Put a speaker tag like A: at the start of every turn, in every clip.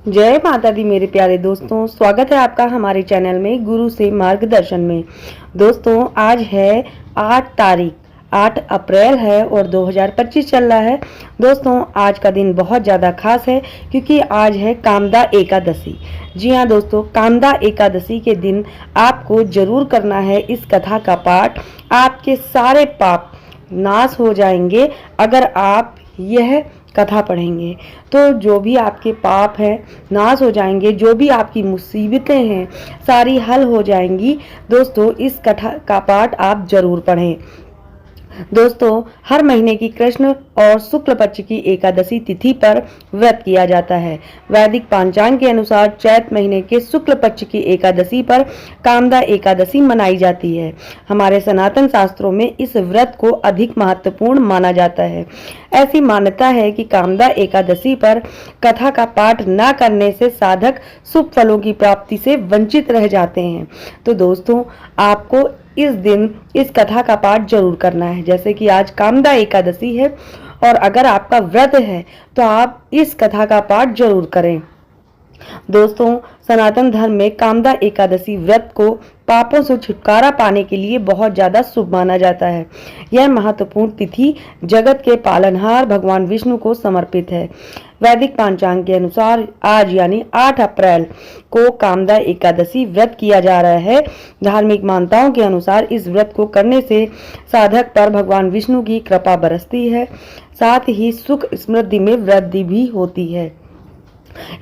A: जय माता दी मेरे प्यारे दोस्तों, स्वागत है आपका हमारे चैनल में गुरु से मार्गदर्शन में। दोस्तों आज है 8 तारीख, 8 अप्रैल है और 2025 चल रहा है। दोस्तों आज का दिन बहुत ज़्यादा खास है क्योंकि आज है कामदा एकादशी। जी हाँ दोस्तों, कामदा एकादशी के दिन आपको जरूर करना है इस कथा का पाठ। आपके सारे पाप नाश हो जाएंगे अगर आप यह कथा पढ़ेंगे। तो जो भी आपके पाप है नाश हो जाएंगे, जो भी आपकी मुसीबतें हैं सारी हल हो जाएंगी। दोस्तों इस कथा का पाठ आप जरूर पढ़ें। दोस्तों हर महीने की कृष्ण और शुक्ल पक्ष की एकादशी तिथि पर व्रत किया जाता है। वैदिक पंचांग के अनुसार चैत महीने के शुक्ल पक्ष की एकादशी पर कामदा एकादशी मनाई जाती है। हमारे सनातन शास्त्रों में इस व्रत को अधिक महत्वपूर्ण माना जाता है। ऐसी मान्यता है कि कामदा एकादशी पर कथा का पाठ न करने से साधक शुभ फलों की प्राप्ति से वंचित रह जाते हैं। तो दोस्तों आपको इस दिन इस कथा का पाठ जरूर करना है। जैसे कि आज कामदा एकादशी है और अगर आपका व्रत है तो आप इस कथा का पाठ जरूर करें। दोस्तों सनातन धर्म में कामदा एकादशी व्रत को पापों से छुटकारा पाने के लिए बहुत ज्यादा शुभ माना जाता है। यह महत्वपूर्ण तिथि जगत के पालनहार भगवान विष्णु को समर्पित है। वैदिक पंचांग के अनुसार आज यानी 8 अप्रैल को कामदा एकादशी व्रत किया जा रहा है। धार्मिक मान्यताओं के अनुसार इस व्रत को करने से साधक पर भगवान विष्णु की कृपा बरसती है, साथ ही सुख समृद्धि में वृद्धि भी होती है।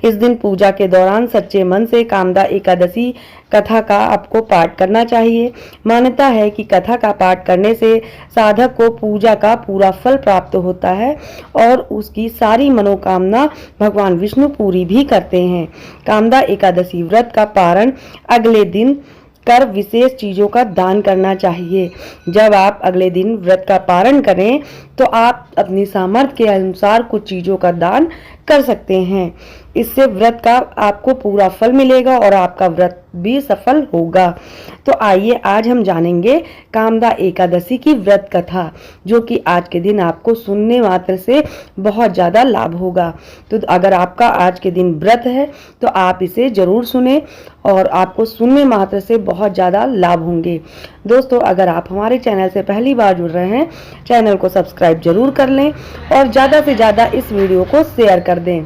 A: इस दिन पूजा के दौरान सच्चे मन से कामदा एकादशी कथा का आपको पाठ करना चाहिए। मान्यता है कि कथा का पाठ करने से साधक को पूजा का पूरा फल प्राप्त होता है और उसकी सारी मनोकामना भगवान विष्णु पूरी भी करते हैं। कामदा एकादशी व्रत का पारण अगले दिन कर विशेष चीजों का दान करना चाहिए। जब आप अगले दिन व्रत का पारण करें तो आप अपनी सामर्थ्य के अनुसार कुछ चीजों का दान कर सकते हैं। इससे व्रत का आपको पूरा फल मिलेगा और आपका व्रत भी सफल होगा। तो आइए आज हम जानेंगे कामदा एकादशी की व्रत कथा, जो कि आज के दिन आपको सुनने मात्र से बहुत ज्यादा लाभ होगा। तो अगर आपका आज के दिन व्रत है तो आप इसे जरूर सुने और आपको सुनने मात्र से बहुत ज्यादा लाभ होंगे। दोस्तों अगर आप हमारे चैनल से पहली बार जुड़ रहे हैं, चैनल को सब्सक्राइब जरूर कर लें और ज्यादा से ज्यादा इस वीडियो को शेयर कर दें।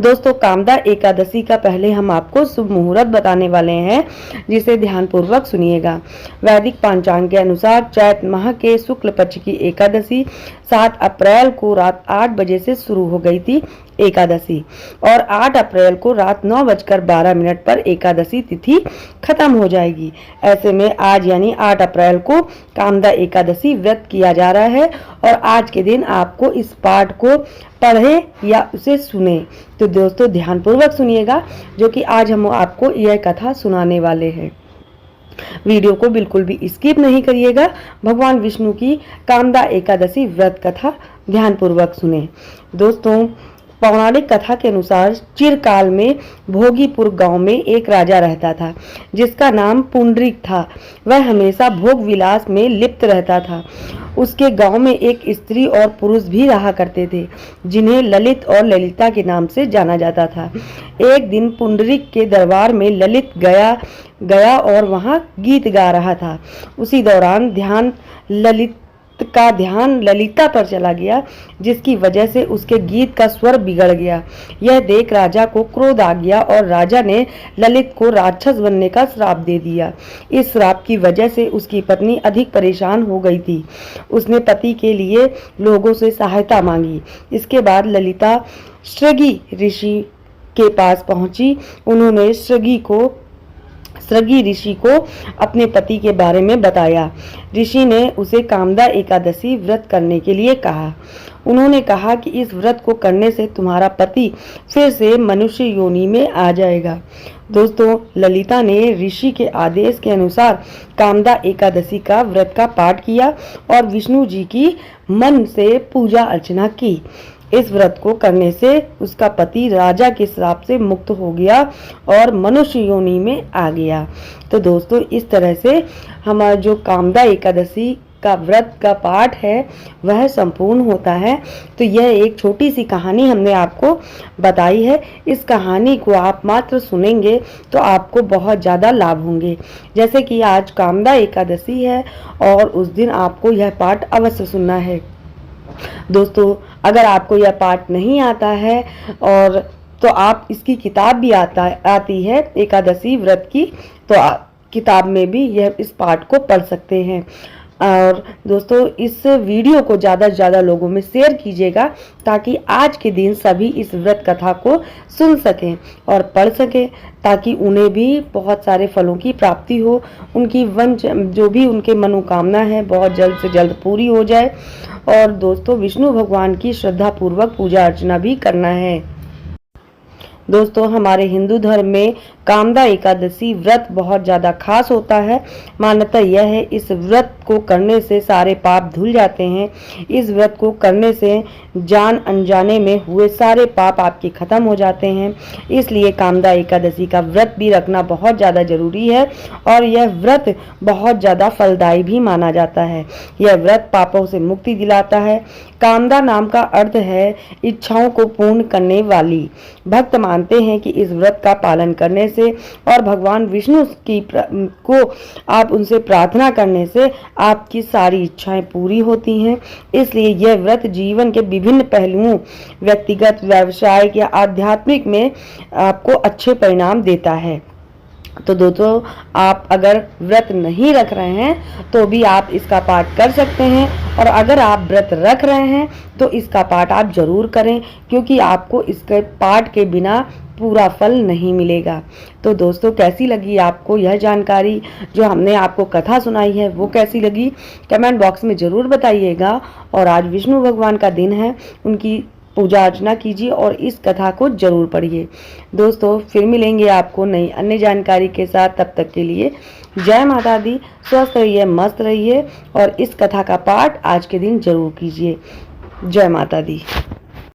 A: दोस्तों कामदा एकादशी का पहले हम आपको शुभ मुहूर्त बताने वाले हैं, जिसे ध्यान पूर्वक सुनिएगा। वैदिक पंचांग के अनुसार चैत माह के शुक्ल पक्ष की एकादशी 7 अप्रैल को रात 8 बजे से शुरू हो गई थी एकादशी और 8 अप्रैल को रात 9:12 पर एकादशी तिथि खत्म हो जाएगी। ऐसे में आज यानी 8 अप्रैल को कामदा एकादशी व्रत किया जा रहा है और आज के दिन आपको इस पाठ को पढ़े या उसे सुने। तो दोस्तों ध्यान पूर्वक सुनिएगा, जो कि आज हम आपको यह कथा सुनाने वाले हैं। वीडियो को बिल्कुल भी स्किप नहीं करिएगा। भगवान विष्णु की कामदा एकादशी व्रत कथा ध्यान पूर्वक सुने। दोस्तों पौराणिक कथा के अनुसार चिरकाल में भोगीपुर गांव में एक राजा रहता था, जिसका नाम पुंडरीक था। वह हमेशा भोग विलास में लिप्त रहता था। उसके गांव में एक स्त्री और पुरुष भी रहा करते थे, जिन्हें ललित और ललिता के नाम से जाना जाता था। एक दिन पुंडरीक के दरबार में ललित गया और वहां गीत गा रहा था। उसी दौरान ध्यान ललिता पर चला गया, जिसकी वजह से उसके गीत का स्वर बिगड़ गया। यह देख राजा को क्रोध आ गया और राजा ने ललित को राक्षस बनने का श्राप दे दिया। इस श्राप की वजह से उसकी पत्नी अधिक परेशान हो गई थी। उसने पति के लिए लोगों से सहायता मांगी। इसके बाद ललिता श्रृगी ऋषि के पास पहुंची। उन्होंने श्रृगी ऋषि को अपने पति के बारे में बताया। ऋषि ने उसे कामदा एकादशी व्रत करने के लिए कहा। उन्होंने कहा कि इस व्रत को करने से तुम्हारा पति फिर से मनुष्य योनि में आ जाएगा। दोस्तों ललिता ने ऋषि के आदेश के अनुसार कामदा एकादशी का व्रत का पाठ किया और विष्णु जी की मन से पूजा अर्चना की। इस व्रत को करने से उसका पति राजा के श्राप से मुक्त हो गया और मनुष्य योनि में आ गया। तो दोस्तों इस तरह से हमारा जो कामदा एकादशी का व्रत का पाठ है वह संपूर्ण होता है। तो यह एक छोटी सी कहानी हमने आपको बताई है। इस कहानी को आप मात्र सुनेंगे तो आपको बहुत ज़्यादा लाभ होंगे। जैसे कि आज कामदा एकादशी है और उस दिन आपको यह पाठ अवश्य सुनना है। दोस्तों, अगर आपको यह पाठ नहीं आता है और तो आप इसकी किताब भी आती है एकादशी व्रत की, तो किताब में भी यह इस पाठ को पढ़ सकते हैं। और दोस्तों, इस वीडियो को ज़्यादा से ज़्यादा लोगों में शेयर कीजिएगा ताकि आज के दिन सभी इस व्रत कथा को सुन सकें और पढ़ सकें, ताकि उन्हें भी बहुत सारे फलों की प्राप्ति हो, उनकी जो भी उनके मनोकामना है बहुत जल्द से जल्द पूरी हो जाए। और दोस्तों, विष्णु भगवान की श्रद्धा पूर्वक पूजा अर्चना भी करना है। दोस्तों, हमारे हिंदू धर्म में कामदा एकादशी व्रत बहुत ज़्यादा खास होता है। मान्यता यह है इस व्रत को करने से सारे पाप धुल जाते हैं। इस व्रत को करने से जान अनजाने में हुए सारे पाप आपके खत्म हो जाते हैं। इसलिए कामदा एकादशी का व्रत भी रखना बहुत ज़्यादा जरूरी है और यह व्रत बहुत ज़्यादा फलदायी भी माना जाता है। यह व्रत पापों से मुक्ति दिलाता है। कामदा नाम का अर्थ है इच्छाओं को पूर्ण करने वाली। भक्त मानते हैं कि इस व्रत का पालन करने से और भगवान विष्णु को आप उनसे प्रार्थना करने से आपकी सारी इच्छाएं पूरी होती हैं। इसलिए यह व्रत जीवन के विभिन्न पहलुओं, व्यक्तिगत, व्यावसायिक या आध्यात्मिक में आपको अच्छे परिणाम देता है। तो दोस्तों, आप अगर व्रत नहीं रख रहे हैं तो भी आप इसका पाठ कर सकते हैं, और अगर आप व्रत रख रहे हैं तो इसका पाठ आप जरूर करें, क्योंकि आपको इसके पाठ के बिना पूरा फल नहीं मिलेगा। तो दोस्तों, कैसी लगी आपको यह जानकारी, जो हमने आपको कथा सुनाई है वो कैसी लगी, कमेंट बॉक्स में ज़रूर बताइएगा। और आज विष्णु भगवान का दिन है, उनकी पूजा अर्चना कीजिए और इस कथा को जरूर पढ़िए। दोस्तों, फिर मिलेंगे आपको नई अन्य जानकारी के साथ। तब तक के लिए जय माता दी। स्वस्थ रहिए, मस्त रहिए और इस कथा का पाठ आज के दिन जरूर कीजिए। जय माता दी।